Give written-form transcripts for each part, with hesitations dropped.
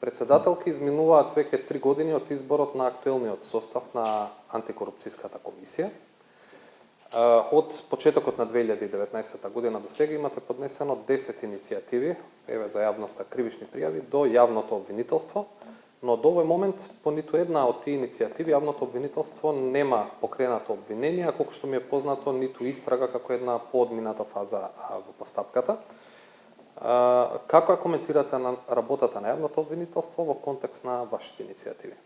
Председателки изминуваат веќе 3 години од изборот на актуелниот состав на антикорупцијската комисија. Од почетокот на 2019 година до сега имате поднесено 10 иницијативи, еве за јавноста кривични пријави до јавното обвинителство, но до овој момент по ниту една од тие иницијативи јавното обвинителство нема покренато обвинение, а колку што ми е познато ниту истрага како една поодмината фаза во постапката. Како ја коментирате на работата на јавното обвинителство во контекст на вашите иницијативи?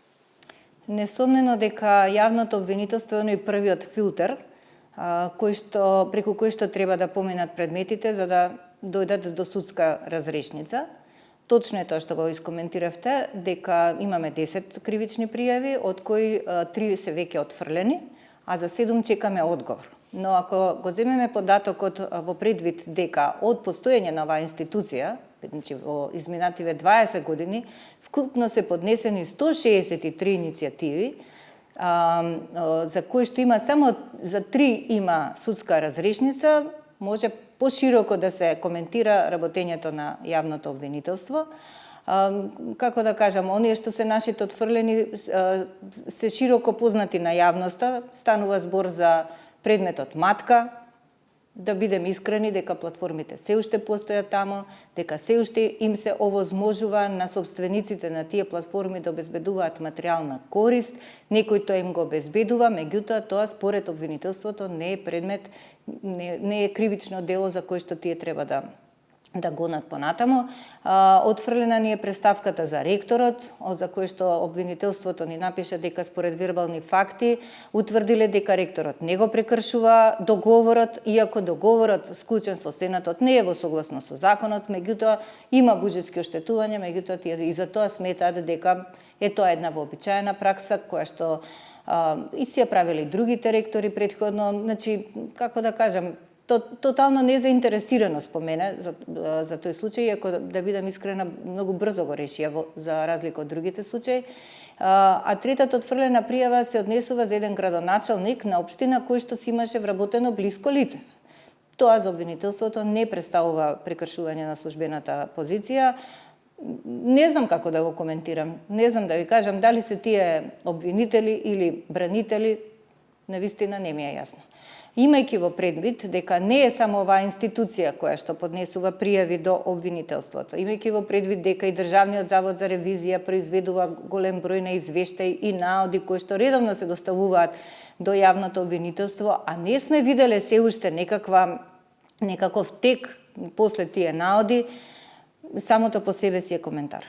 Несомнено дека јавното обвинителство е првиот филтер преку кој што треба да поминат предметите за да дојдат до судска разрешница. Точно е тоа што го искоментиравте, дека имаме 10 кривични пријави, од кои 3 се веќе отфрлени, а за 7 чекаме одговор. Но ако го земеме податокот во предвид дека од постоење на оваа институција, значи во изминативе 20 години, вкупно се поднесени 163 иницијативи, за кои што има само за 3 има судска разрешница, може пошироко да се коментира работењето на јавното обвинителство. Како да кажам, оние што се нашите отфрлени се широко познати на јавноста, станува збор за предметот матка, да бидем искрени дека платформите се уште постојат таму, дека се уште им се овозможува на собствениците на тие платформи да обезбедуваат материјална корист, некој тоа им го обезбедува, меѓутоа тоа според обвинителството не е предмет, не е кривично дело за кое што тие треба да гонат понатаму. Отфрлена ни е преставката за ректорот, за кој што обвинителството ни напиша дека според вербални факти утврдиле дека ректорот не го прекршува договорот, иако договорот склучен со Сенатот не е во согласност со законот, меѓутоа има буџетски оштетувања, меѓутоа тие и за тоа сметаат дека е тоа една вообичаена пракса која што и си ја правеле и другите ректори претходно, значи како да кажам, тотално незаинтересирано спомене за тој случај, иако да бидам искрена, многу брзо го решија за разлика од другите случаи. А третата отфрлена пријава се однесува за еден градоначалник на општина кој што си имаше вработено блиско лице. Тоа за обвинителството не представува прекршување на службената позиција. Не знам како да го коментирам. Не знам да ви кажам дали се тие обвинители или бранители, навистина не ми е јасно. Имајќи во предвид дека не е само оваа институција која што поднесува пријави до обвинителството, имајќи во предвид дека и Државниот завод за ревизија произведува голем број на извештаи и наоди кои што редовно се доставуваат до јавното обвинителство, а не сме виделе се уште некаков тек после тие наоди, самото по себе си е коментар.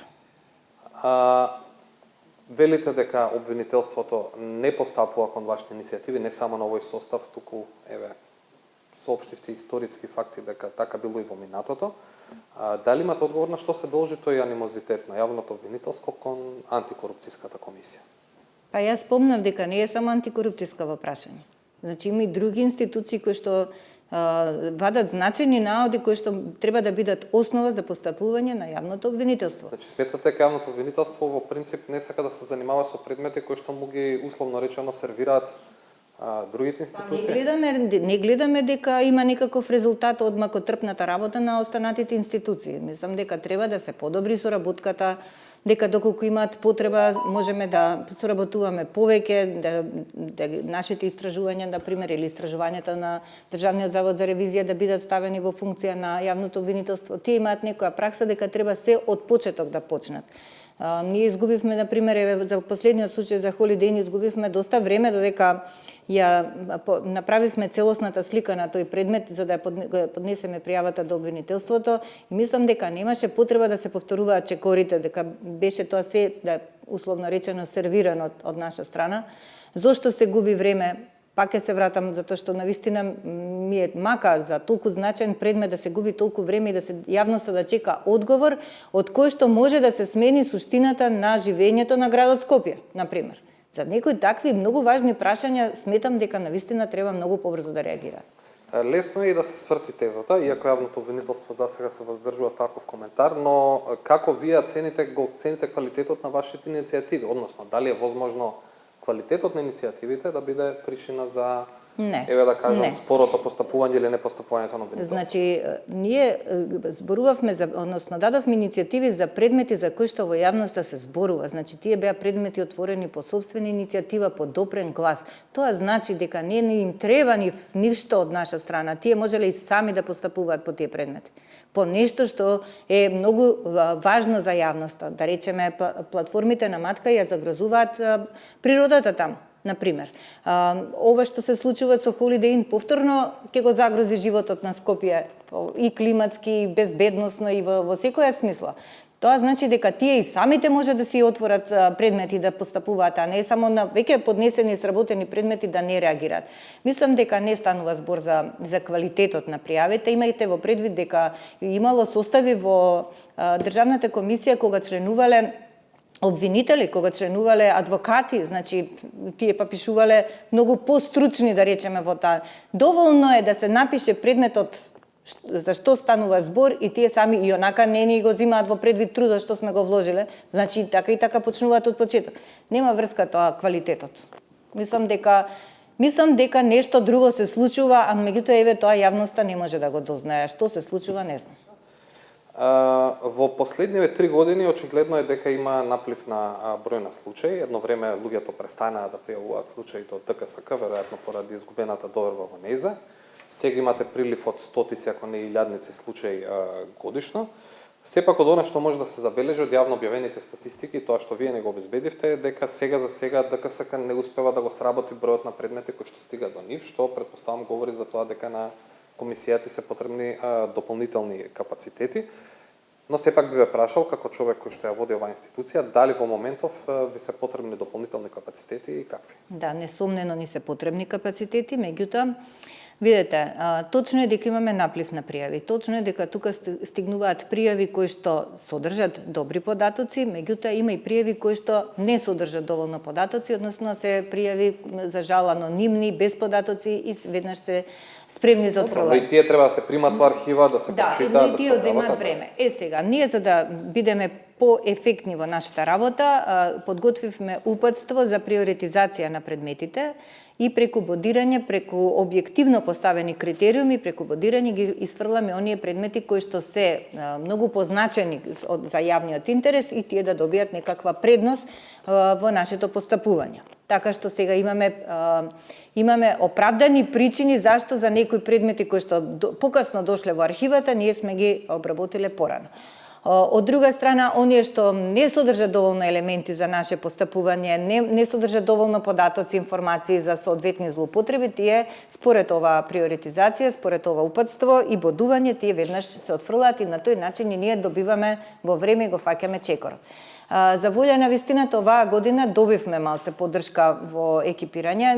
Велите дека обвинителството не постапува кон вашите иницијативи, не само на овој состав, туку, еве, соопштивте историски факти дека така било и во минатото. Дали имате одговор на што се должи тој анимозитет на јавното обвинителство кон антикорупцијската комисија? Па јас спомнав дека не е само антикорупцијска во прашање. Значи има и други институции кои што вадат значајни наоди кои што треба да бидат основа за постапување на јавното обвинителство. Значи сметате дека јавното обвинителство во принцип не сака да се занимава со предмети кои што му ги условно речено сервираат другите институции? Не гледаме дека има некаков резултат од макотрпната работа на останатите институции. Мислам дека треба да се подобри соработката, дека доколку имаат потреба можеме да соработуваме повеќе, да нашите истражувања, например, или истражувањата на Државниот завод за ревизија да бидат ставени во функција на јавното обвинителство. Тие имаат некоја пракса дека треба се од почеток да почнат. Ние изгубивме, например, за последниот случај за Холидејн изгубивме доста време додека ја направивме целосната слика на тој предмет за да поднесеме пријавата до обвинителството и мислам дека немаше потреба да се повторуваат чекорите, дека беше тоа се да условно речено сервирано од наша страна. Зошто се губи време? Пак ќе се вратам затоа што навистина ми е мака за толку значаен предмет да се губи толку време и да се јавноста да чека одговор од кој што може да се смени суштината на живењето на градот Скопје, например. За некои такви многу важни прашања сметам дека навистина треба многу побрзо да реагира. Лесно е и да се сврти тезата, иако јавното обвинителство за сега се воздржува таков коментар, но како вие оцените квалитетот на вашите иницијативи, односно дали е возможно квалитетот на иницијативите да биде причина за Не. еве да кажам, Не. спорото постапување или непостапувањето на обвинителство? Значи, ние зборувавме за, односно дадовме иницијативи за предмети за кои што во јавноста се зборува. Значи, тие беа предмети отворени по сопствена иницијатива, по допрен глас. Тоа значи дека не им треба ни ништо од наша страна. Тие можеле и сами да постапуваат по тие предмети. По нешто што е многу важно за јавноста. Да речеме, платформите на Матка ја загрозуваат природата таму. Например, ова што се случува со Holiday Inn повторно ќе го загрози животот на Скопје и климатски, и безбедносно, и во секоја смисла. Тоа значи дека тие и самите може да си отворат предмети да постапуваат, а не само на веќе поднесени и сработени предмети да не реагираат. Мислам дека не станува збор за квалитетот на пријавите. Имајте во предвид дека имало состави во Државната комисија кога членувале обвинители, кога членувале адвокати, значи тие па пишувале многу постручни, да речеме, во таа. Доволно е да се напише предметот за што станува збор и тие сами и онака не ни го земаат во предвид трудот што сме го вложиле, значи така и така почнуваат од почеток. Нема врска тоа квалитетот. Мислам дека нешто друго се случува, а меѓутоа еве тоа јавноста не може да го дознае. Што се случува, не знам. Во последниве 3 години очигледно е дека има наплив на број на случаи. Едно време луѓето престанаа да пријавуваат случаи до ДКСК, веројатно поради изгубената доверба во НЕЗА. Сега имате прилив од стотици, ако не илјадници случаи годишно. Сепак од она што може да се забележи од јавно објавените статистики, тоа што вие не го обезбедивте, е дека сега за сега ДКСК не успева да го сработи бројот на предмети кои што стига до нив, што претпоставам говори за тоа дека на комисијата се потребни дополнителни капацитети. Но сепак би ве прашал, како човек кој што ја води оваа институција, дали во моментов ви се потребни дополнителни капацитети и какви? Да, несомнено ни се потребни капацитети, меѓутоа, видете, точно е дека имаме наплив на пријави. Точно е дека тука стигнуваат пријави кои што содржат добри податоци, меѓутоа има и пријави кои што не содржат доволно податоци, односно се пријави за жал анонимни, без податоци и веднаш се спремни за отфрлање. И тие треба да се примат во архива, да се прочитаат, да се тие одземаат време. Сега, ние за да бидеме поефектни во нашата работа, подготвивме упатство за приоритизација на предметите и преку бодирање, преку објективно поставени критериуми, преку бодирање ги исфрламе оние предмети кои што се многу позначени за јавниот интерес и тие да добијат некаква предност во нашето постапување. Така што сега имаме оправдани причини зашто за некои предмети кои што покасно дошле во архивата, ние сме ги обработиле порано. Од друга страна, оние што не содржат доволно елементи за наше постапување, не содржат доволно податоци, информации за соодветни злоупотреби, тие според оваа приоритизација, според ова упатство и бодување, тие веднаш се отфрлаат и на тој начин и ние добиваме во време и го фаќаме чекорот. За волја на вистината, оваа година добивме малце поддршка во екипирање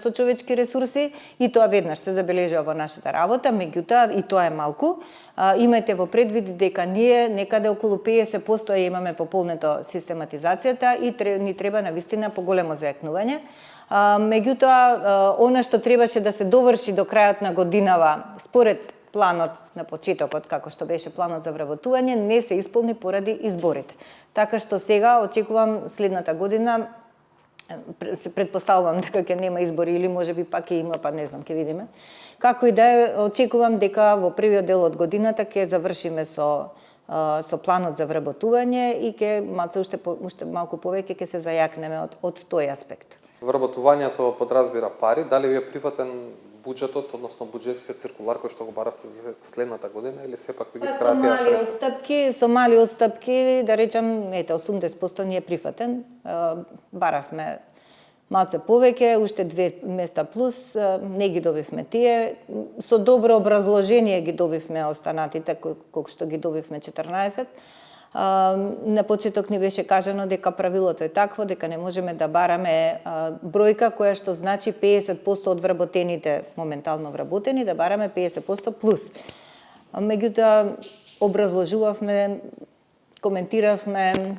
со човечки ресурси и тоа веднаш се забележува во нашата работа, меѓутоа и тоа е малку. Имајте во предвид дека ние некаде околу 50% имаме пополнето систематизацијата и ни треба на вистина поголемо зајакнување. Меѓутоа, она што требаше да се доврши до крајот на годинава, според планот на почетокот, како што беше планот за вработување, не се исполни поради изборите. Така што сега очекувам следната година, се предпоставувам дека ќе нема избори или можеби пак ќе има, па не знам, ќе видиме. Како и да е, очекувам дека во првиот дел од годината ќе завршиме со планот за вработување и ќе уште малку повеќе ќе се зајакнеме од тој аспект. Вработувањето подразбира пари, дали ви е прифатен буџетот, односно буџетскиот циркулар кој што го баравте за следната година или сепак ви ги скратија средства? Со мали отстапки, да речам, 80% ни е прифатен. Баравме малце повеќе, уште 2 места плюс, не ги добивме тие. Со добро образложение ги добивме останатите, колку што ги добивме 14. На почеток ни беше кажано дека правилото е такво, дека не можеме да бараме бројка која што значи 50% од вработените, моментално вработени, да бараме 50% плюс. Меѓутоа, образложувавме, коментиравме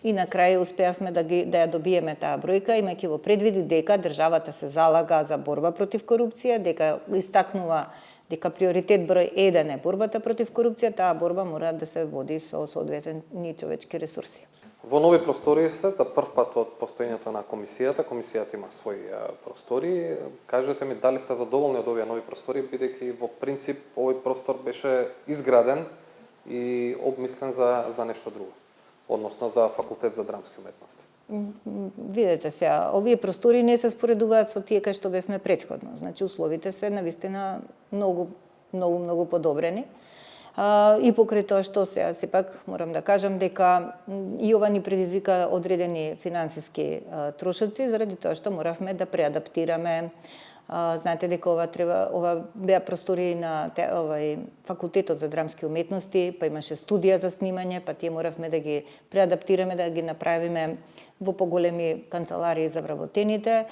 и на крај успеавме да ја добиеме таа бројка, имајќи во предвид дека државата се залага за борба против корупција, дека истакнува дека приоритет број 1 е борбата против корупција, таа борба мора да се води со соодветни човечки ресурси. Во нови простори се за прв пат од постоењето на комисијата. Комисијата има своји простори. Кажете ми дали сте задоволни од овие нови простори, бидејќи во принцип овој простор беше изграден и обмислен за нешто друго, односно за факултет за драмски уметности. Видете сега, овие простори не се споредуваат со тие кај што бевме претходно. Значи условите се навистина многу подобрени. И покрај тоа што сега сепак морам да кажам дека и ова ни предизвика одредени финансиски трошоци заради тоа што моравме да преадаптираме. Знаете дека ова беа простори на факултетот за драмски уметности, па имаше студија за снимање, па тие моравме да ги преадаптираме, да ги направиме во поголеми канцеларии за вработените.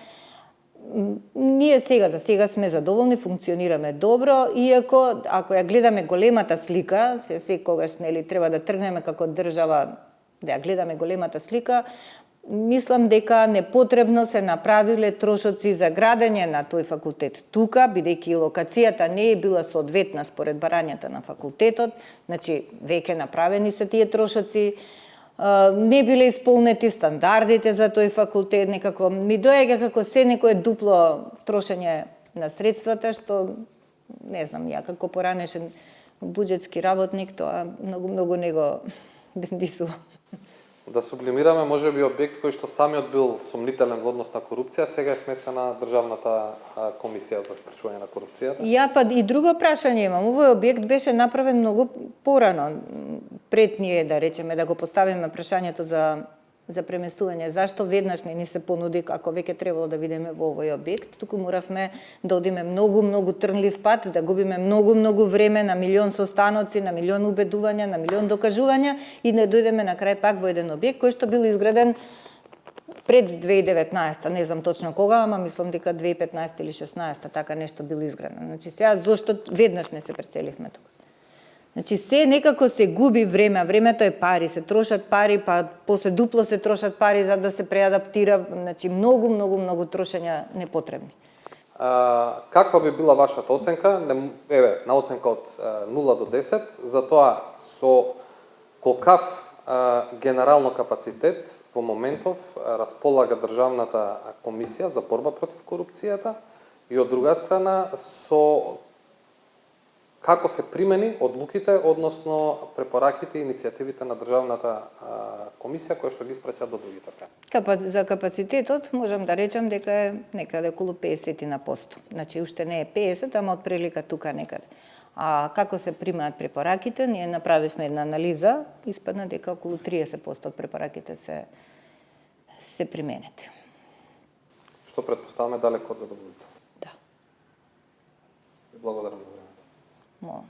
Ние за сега сме задоволни, функционираме добро, иако ако ја гледаме големата слика, секогаш нели треба да тргнеме како држава да ја гледаме големата слика, мислам дека непотребно се направиле трошоци за градење на тој факултет тука, бидејќи локацијата не е била соодветна според барањата на факултетот, значи веќе направени се тие трошоци, не биле исполнети стандардите за тој факултет, некако ми доаѓа како се некое дупло трошење на средствата, што не знам, ја како поранешен буџетски работник, тоа многу не го бендисува. Да сублимираме, може би објект кој што самиот бил сомнителен во однос на корупција, сега е сместен на Државната комисија за спречување на корупцијата. Ја па и друго прашање имам. Овој објект беше направен многу порано, пред ние да речеме да го поставиме прашањето за преместување. Зашто веднаш не ни се понуди ако веќе требало да видиме во овој објект, туку моравме да одиме многу трнлив пат, да губиме многу време на милион состаноци, на милион убедувања, на милион докажувања и да дојдеме на крај пак во еден објект кој што бил изграден пред 2019, не знам точно кога, ама мислам дека 2015 или 16 така нешто бил изграден. Значи сега зошто веднаш не се преселивме тука? Значи се некако се губи време, а времето е пари, се трошат пари, па после дупло се трошат пари за да се преадаптира, значи многу трошења непотребни. Каква би била вашата оценка, на оценка од 0 до 10, за тоа со колкав генерално капацитет во моментов располага Државната комисија за борба против корупцијата и од друга страна со како се примени одлуките, односно препораките и иницијативите на Државната комисија која што ги испраќа до другите. За капацитетот можам да речам дека е некаде околу 50%. Значи уште не е 50, ама од прилика тука некаде. А како се примаат препораките, ние направивме една анализа, испадна дека околу 30% од препораките се применети. Што предпоставаме далеко од задоволително. Да. Благодарам за времето. Молам.